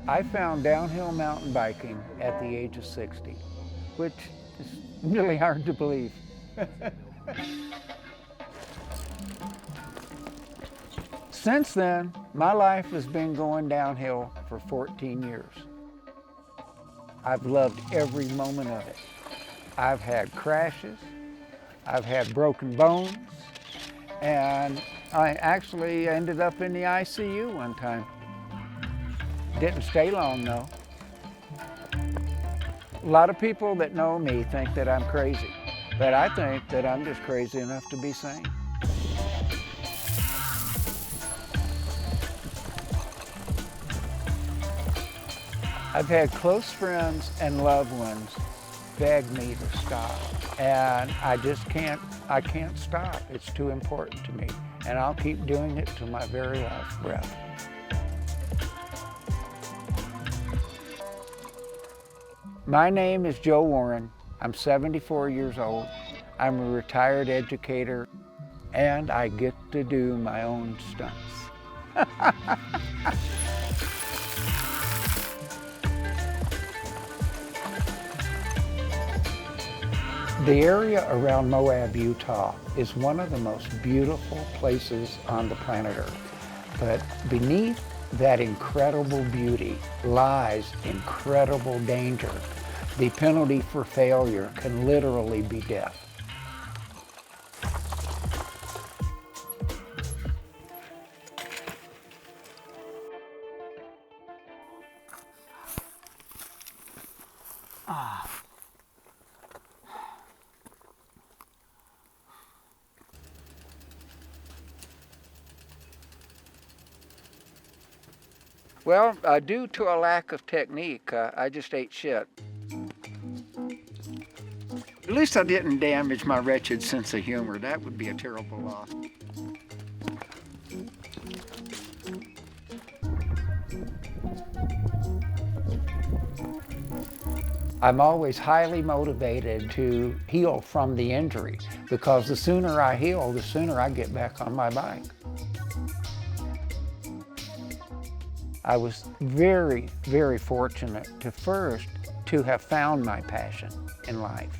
I found downhill mountain biking at the age of 60, which is really hard to believe. Since then, my life has been going downhill for 14 years. I've loved every moment of it. I've had crashes, I've had broken bones, and I actually ended up in the ICU one time. Didn't stay long though. A lot of people that know me think that I'm crazy, but I think that I'm just crazy enough to be sane. I've had close friends and loved ones beg me to stop, and I can't stop. It's too important to me, and I'll keep doing it to my very last breath. My name is Joe Warren. I'm 74 years old. I'm a retired educator, and I get to do my own stunts. The area around Moab, Utah is one of the most beautiful places on the planet Earth. But beneath that incredible beauty lies incredible danger. The penalty for failure can literally be death. Well, due to a lack of technique, I just ate shit. At least I didn't damage my wretched sense of humor. That would be a terrible loss. I'm always highly motivated to heal from the injury because the sooner I heal, the sooner I get back on my bike. I was very, very fortunate to have found my passion in life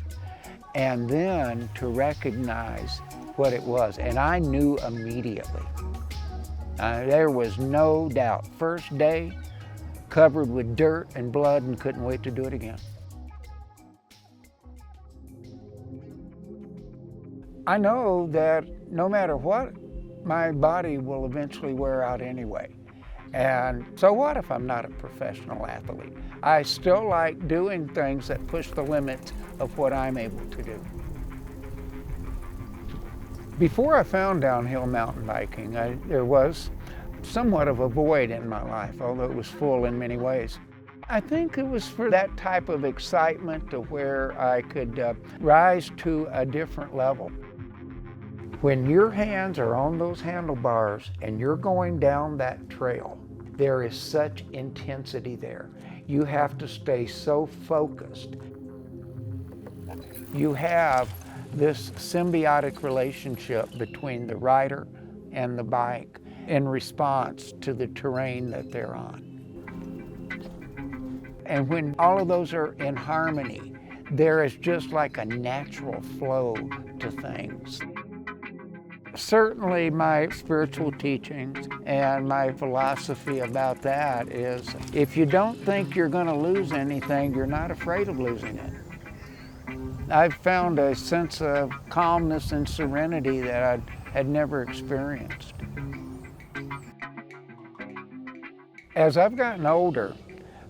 and then to recognize what it was. And I knew immediately. There was no doubt. First day, covered with dirt and blood and couldn't wait to do it again. I know that no matter what, my body will eventually wear out anyway. And so what if I'm not a professional athlete? I still like doing things that push the limits of what I'm able to do. Before I found downhill mountain biking, there was somewhat of a void in my life, although it was full in many ways. I think it was for that type of excitement to where I could rise to a different level. When your hands are on those handlebars and you're going down that trail, there is such intensity there. You have to stay so focused. You have this symbiotic relationship between the rider and the bike in response to the terrain that they're on. And when all of those are in harmony, there is just like a natural flow to things. Certainly my spiritual teachings and my philosophy about that is if you don't think you're going to lose anything, you're not afraid of losing it. I've found a sense of calmness and serenity that I had never experienced. As I've gotten older,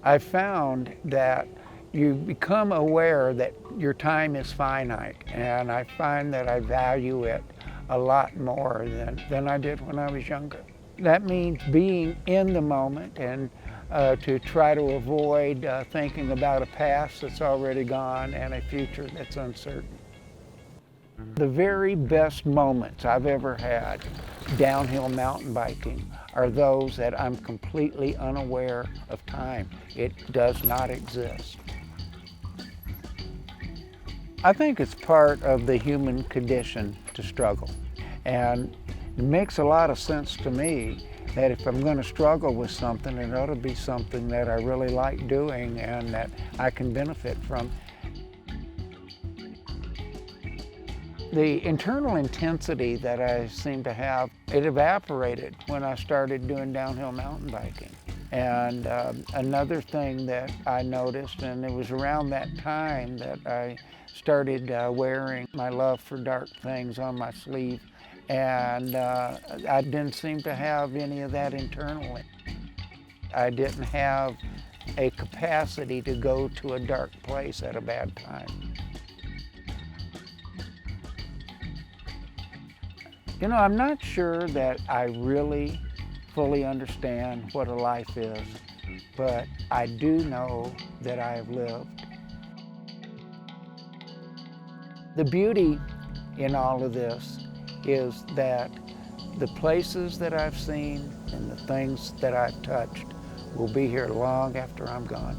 I've found that you become aware that your time is finite, and I find that I value it a lot more than I did when I was younger. That means being in the moment and to try to avoid thinking about a past that's already gone and a future that's uncertain. The very best moments I've ever had downhill mountain biking are those that I'm completely unaware of time. It does not exist. I think it's part of the human condition to struggle. And it makes a lot of sense to me that if I'm going to struggle with something, it ought to be something that I really like doing and that I can benefit from. The internal intensity that I seem to have, it evaporated when I started doing downhill mountain biking. And another thing that I noticed, and it was around that time that I started wearing my love for dark things on my sleeve, and I didn't seem to have any of that internally. I didn't have a capacity to go to a dark place at a bad time. You know, I'm not sure that I really fully understand what a life is, but I do know that I have lived. The beauty in all of this is that the places that I've seen and the things that I've touched will be here long after I'm gone.